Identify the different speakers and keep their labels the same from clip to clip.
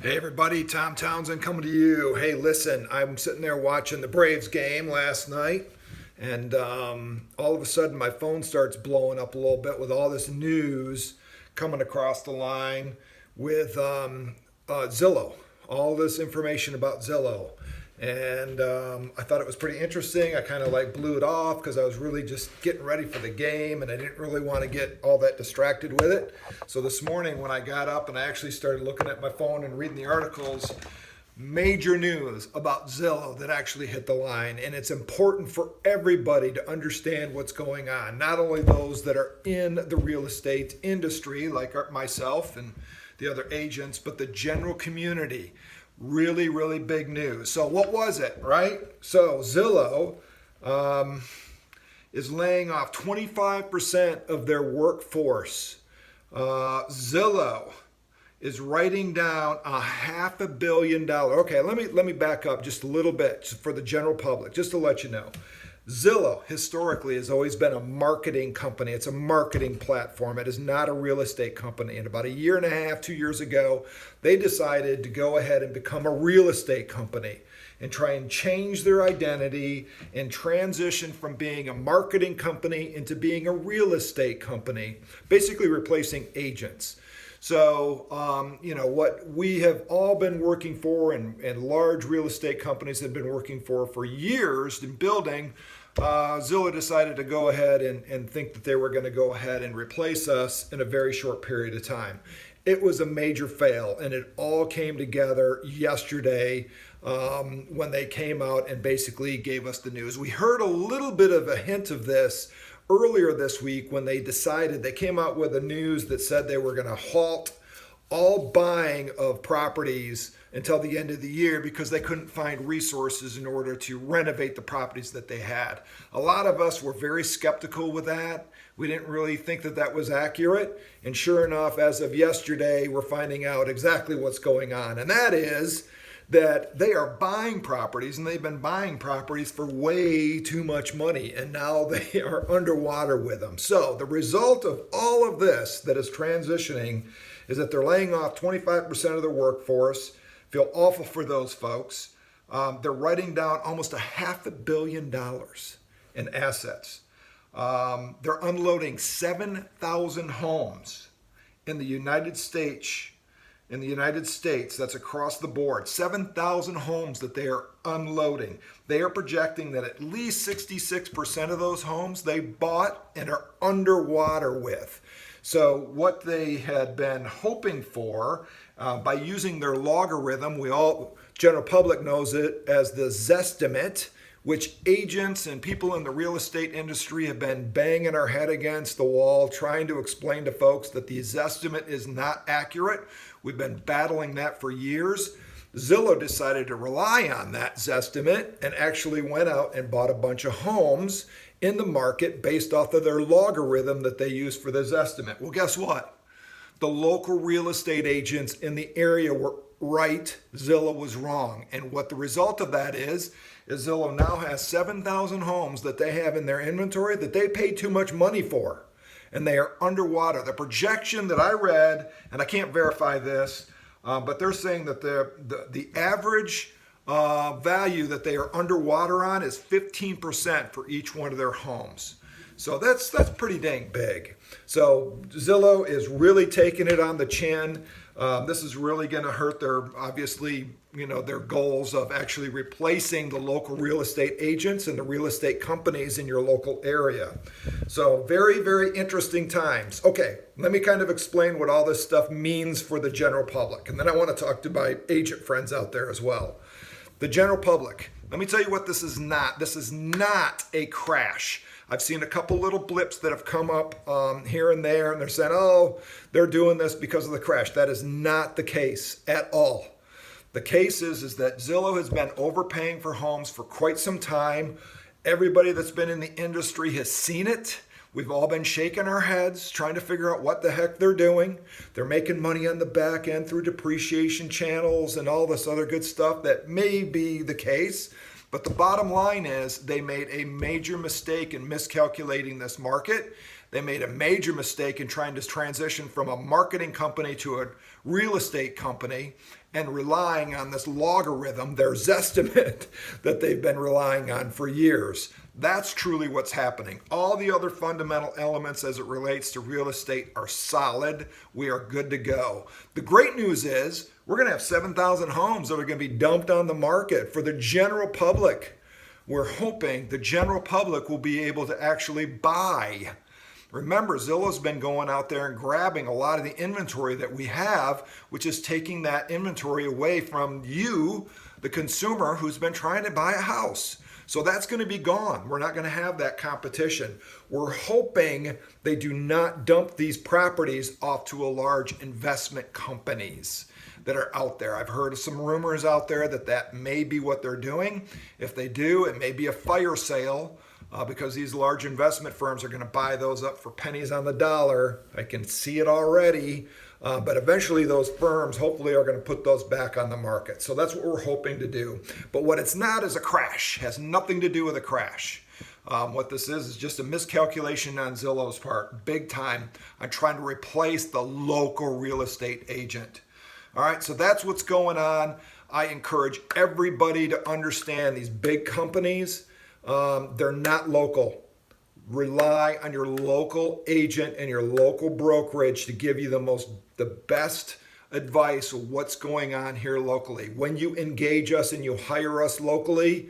Speaker 1: Hey everybody, Tom Townsend coming to you. Hey, listen, I'm sitting there watching the Braves game last night, and all of a sudden my phone starts blowing up a little bit with all this news coming across the line with Zillow, all this information about Zillow. And I thought it was pretty interesting. I kind of like blew it off because I was really just getting ready for the game and I didn't really want to get all that distracted with it. So this morning when I got up and I actually started looking at my phone and reading the articles, major news about Zillow that actually hit the line. And it's important for everybody to understand what's going on. Not only those that are in the real estate industry like myself and the other agents, but the general community. Really, really big news. So what was it, right? So Zillow is laying off 25% of their workforce. Zillow is writing down $500 million. Okay, let me back up just a little bit for the general public, just to let you know. Zillow historically has always been a marketing company. It's a marketing platform. It is not a real estate company. And about a year and a half, 2 years ago, they decided to go ahead and become a real estate company and try and change their identity and transition from being a marketing company into being a real estate company, basically replacing agents. So, what we have all been working for and large real estate companies have been working for years in building, Zillow decided to go ahead and think that they were going to go ahead and replace us in a very short period of time. It was a major fail, and it all came together yesterday when they came out and basically gave us the news. We heard a little bit of a hint of this earlier this week when they came out with the news that said they were going to halt all buying of properties until the end of the year because they couldn't find resources in order to renovate the properties that they had. A lot of us were very skeptical with that. We didn't really think that that was accurate. And sure enough, as of yesterday, we're finding out exactly what's going on. And that is that they are buying properties, and they've been buying properties for way too much money, and now they are underwater with them. So the result of all of this that is transitioning is that they're laying off 25% of their workforce. Feel awful for those folks. They're writing down almost $500 million in assets. They're unloading 7,000 homes in the United States. That's across the board. 7,000 homes that they are unloading. They are projecting that at least 66% of those homes they bought and are underwater with. So what they had been hoping for by using their logarithm, general public knows it as the Zestimate, which agents and people in the real estate industry have been banging our head against the wall trying to explain to folks that the Zestimate is not accurate. We've been battling that for years. Zillow decided to rely on that Zestimate and actually went out and bought a bunch of homes in the market based off of their logarithm that they use for the Zestimate. Well, guess what? The local real estate agents in the area were right. Zillow was wrong. And what the result of that is Zillow now has 7,000 homes that they have in their inventory that they paid too much money for. And they are underwater. The projection that I read, and I can't verify this, but they're saying that the average value that they are underwater on is 15% for each one of their homes. So that's pretty dang big. So Zillow is really taking it on the chin. This is really going to hurt their goals of actually replacing the local real estate agents and the real estate companies in your local area. So very, very interesting times. Okay, let me kind of explain what all this stuff means for the general public. And then I want to talk to my agent friends out there as well. The general public, let me tell you what this is not. This is not a crash. I've seen a couple little blips that have come up here and there, and they're saying, oh, they're doing this because of the crash. That is not the case at all. The case is that Zillow has been overpaying for homes for quite some time. Everybody that's been in the industry has seen it. We've all been shaking our heads, trying to figure out what the heck they're doing. They're making money on the back end through depreciation channels and all this other good stuff that may be the case. But the bottom line is they made a major mistake in miscalculating this market. They made a major mistake in trying to transition from a marketing company to a real estate company and relying on this logarithm, their Zestimate, that they've been relying on for years. That's truly what's happening. All the other fundamental elements as it relates to real estate are solid. We are good to go. The great news is we're going to have 7,000 homes that are going to be dumped on the market for the general public. We're hoping the general public will be able to actually buy. Remember, Zillow's been going out there and grabbing a lot of the inventory that we have, which is taking that inventory away from you, the consumer who's been trying to buy a house. So that's going to be gone. We're not going to have that competition. We're hoping they do not dump these properties off to a large investment companies that are out there. I've heard of some rumors out there that that may be what they're doing. If they do, it may be a fire sale. Because these large investment firms are going to buy those up for pennies on the dollar. I can see it already. But eventually those firms hopefully are going to put those back on the market. So that's what we're hoping to do. But what it's not is a crash. It has nothing to do with a crash. What this is just a miscalculation on Zillow's part, big time, on trying to replace the local real estate agent. All right, so that's what's going on. I encourage everybody to understand these big companies. They're not local. Rely on your local agent and your local brokerage to give you the best advice of what's going on here locally. When you engage us and you hire us locally,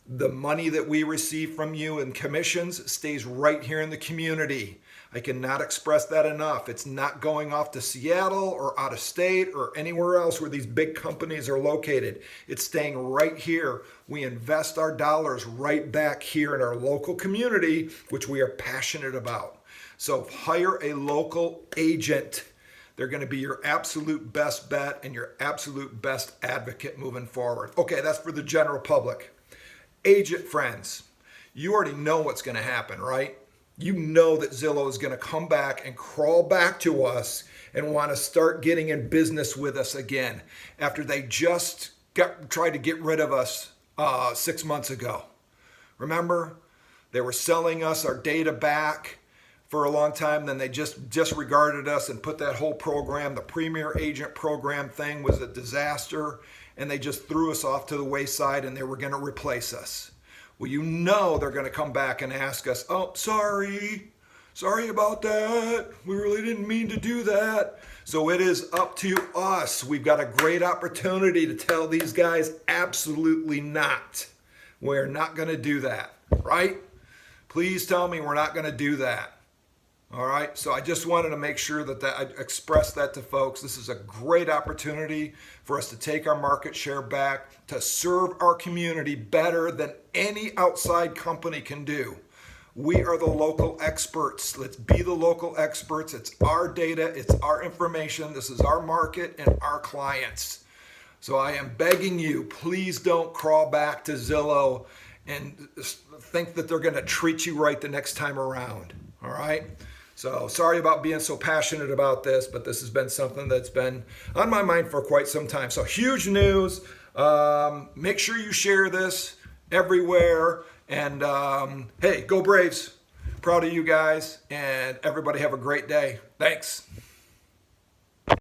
Speaker 1: the money that we receive from you in commissions stays right here in the community. I cannot express that enough. It's not going off to Seattle or out of state or anywhere else where these big companies are located. It's staying right here. We invest our dollars right back here in our local community, which we are passionate about. So hire a local agent. They're going to be your absolute best bet and your absolute best advocate moving forward. Okay, that's for the general public. Agent friends, you already know what's going to happen, right? You know that Zillow is going to come back and crawl back to us and want to start getting in business with us again after they just tried to get rid of us 6 months ago. Remember, they were selling us our data back for a long time. Then they just disregarded us and put that whole program, the Premier Agent Program thing, was a disaster. And they just threw us off to the wayside and they were going to replace us. Well, you know they're going to come back and ask us, oh, sorry about that. We really didn't mean to do that. So it is up to us. We've got a great opportunity to tell these guys absolutely not. We're not going to do that, right? Please tell me we're not going to do that. All right, so I just wanted to make sure that I expressed that to folks. This is a great opportunity for us to take our market share back, to serve our community better than any outside company can do. We are the local experts. Let's be the local experts. It's our data, it's our information. This is our market and our clients. So I am begging you, please don't crawl back to Zillow and think that they're going to treat you right the next time around. All right? So sorry about being so passionate about this, but this has been something that's been on my mind for quite some time. So huge news. Make sure you share this everywhere. And hey, go Braves. Proud of you guys. And everybody have a great day. Thanks.